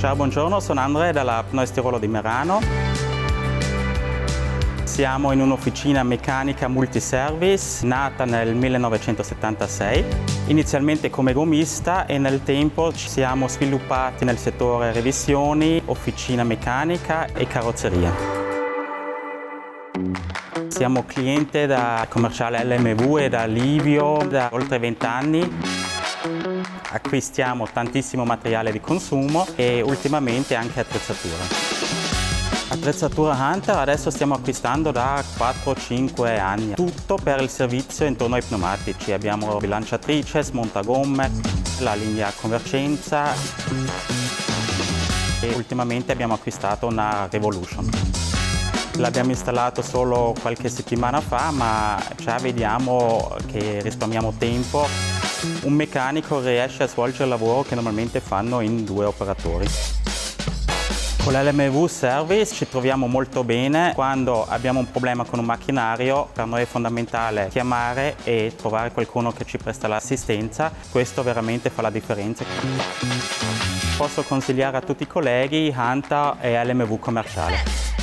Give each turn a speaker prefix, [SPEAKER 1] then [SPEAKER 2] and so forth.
[SPEAKER 1] Ciao, buongiorno, sono Andre dalla Pneu Stirolo di Merano. Siamo in un'officina meccanica multiservice nata nel 1976, inizialmente come gommista e nel tempo ci siamo sviluppati nel settore revisioni, officina meccanica e carrozzeria. Siamo cliente da commerciale LMV e da Livio da oltre 20 anni. Acquistiamo tantissimo materiale di consumo e ultimamente anche attrezzatura Hunter adesso stiamo acquistando da 4-5 anni, tutto per il servizio intorno ai pneumatici. Abbiamo bilanciatrice, smontagomme, la linea convergenza e ultimamente abbiamo acquistato una Revolution. L'abbiamo installato solo qualche settimana fa, ma già vediamo che risparmiamo tempo. Un meccanico riesce a svolgere il lavoro che normalmente fanno in 2 operatori. Con l'LMV Service ci troviamo molto bene. Quando abbiamo un problema con un macchinario, per noi è fondamentale chiamare e trovare qualcuno che ci presta l'assistenza. Questo veramente fa la differenza. Posso consigliare a tutti i colleghi Hunter e LMV Commerciale.